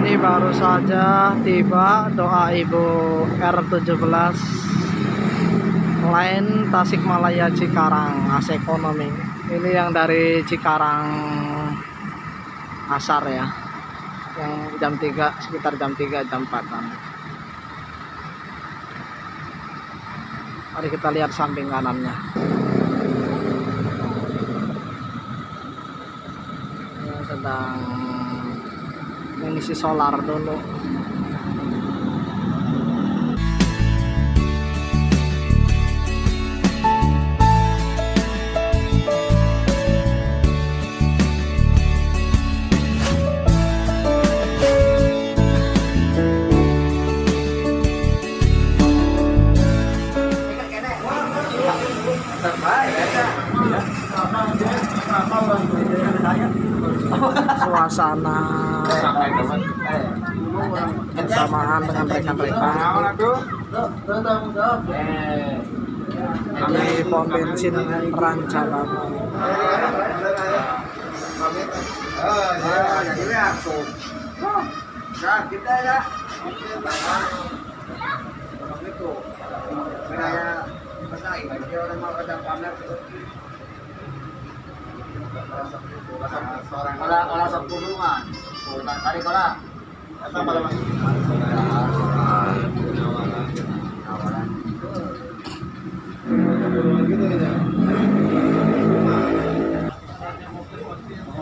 Ini baru saja tiba doa Ibu R17 lain Tasikmalaya Cikarang AC Ekonomi. Ini yang dari Cikarang asar ya, yang jam 3, sekitar jam 3 jam 4an. Mari kita lihat samping kanannya. Ini sedang mengisi solar dulu. Suasana bersamaan dengan rekan-rekan di pom bensin Rancabango. Olah sepuluhan, tarik olah. Kata malam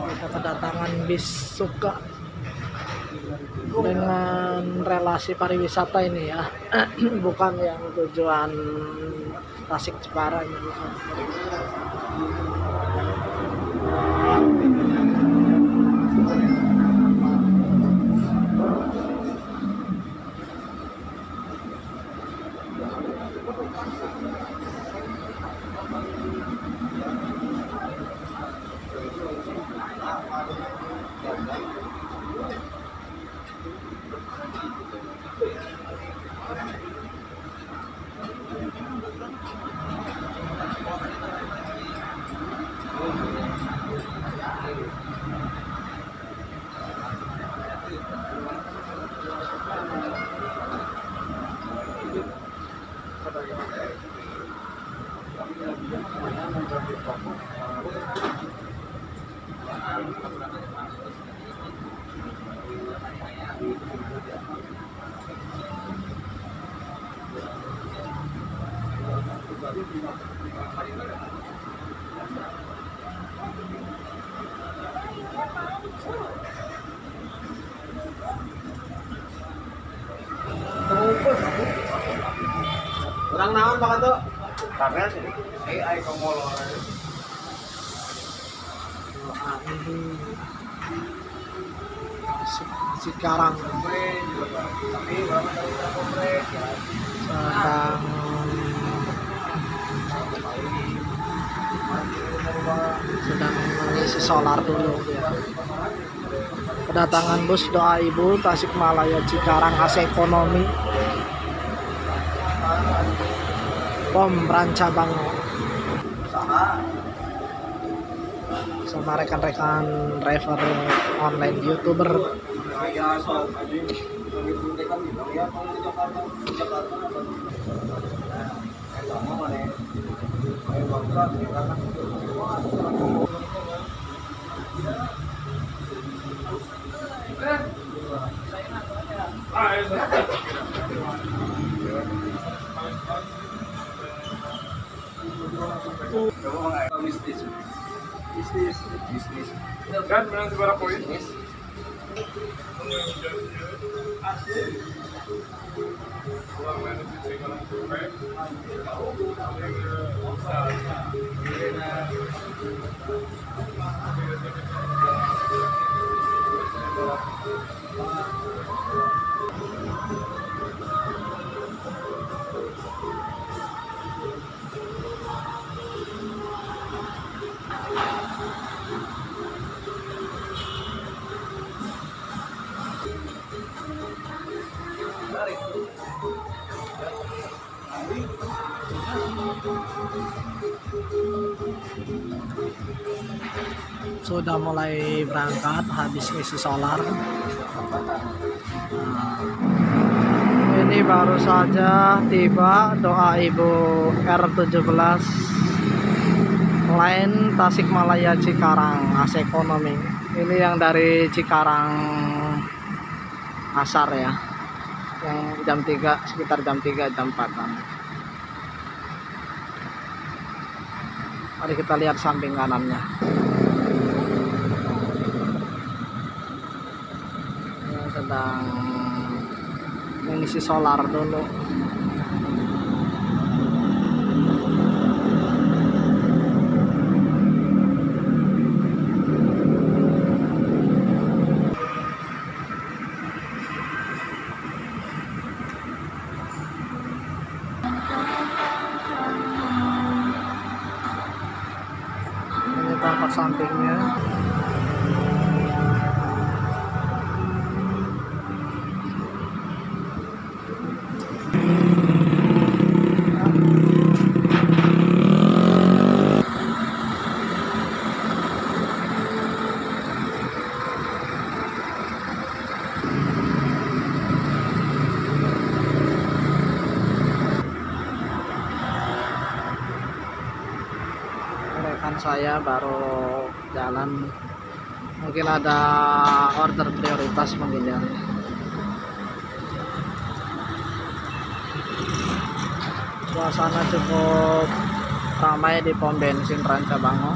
Kita kedatangan bis Suka dengan relasi pariwisata ini ya, bukan yang tujuan Tasik Jepara ini, bukan. orang naon Pak tuh? Karena AI komolor. Cikarang sedang mengisi solar dulu ya. Kedatangan bus doa Ibu Tasikmalaya Cikarang AC Ekonomi pom Rancabango sama rekan-rekan driver online YouTuber. Bisnis. Dan menang seberapa poin? sudah mulai berangkat habis ngisi solar. Nah, ini baru saja tiba doa Ibu R17 line Tasikmalaya Cikarang AC ekonomi. Ini yang dari Cikarang asar ya, yang jam 3, sekitar jam 3 jam 4an. Mari kita lihat samping kanannya. Ini sedang mengisi solar dulu. Ini tampak sampingnya. Rekan saya baru jalan, mungkin ada order prioritas mungkin ya. Suasana cukup ramai di pom bensin Rancabango,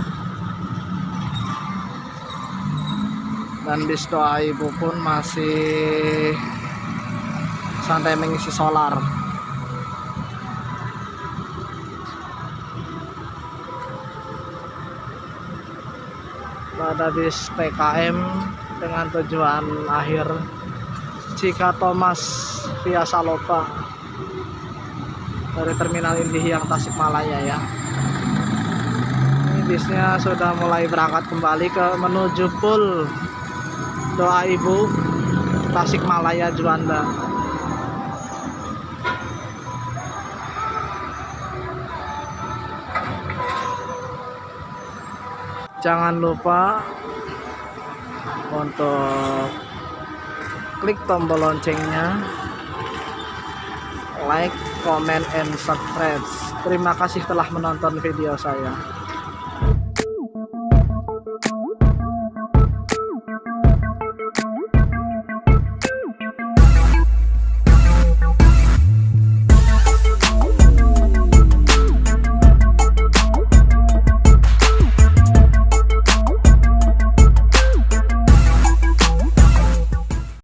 dan bis doa Ibu pun masih santai mengisi solar. Ada bis PKM dengan tujuan akhir Cikatomas via Salopa dari Terminal Indihiyang Tasikmalaya ya. Ini bisnya sudah mulai berangkat kembali menuju Pul doa Ibu Tasikmalaya Juanda. Jangan lupa untuk klik tombol loncengnya, like, comment, and subscribe. Terima kasih telah menonton video saya.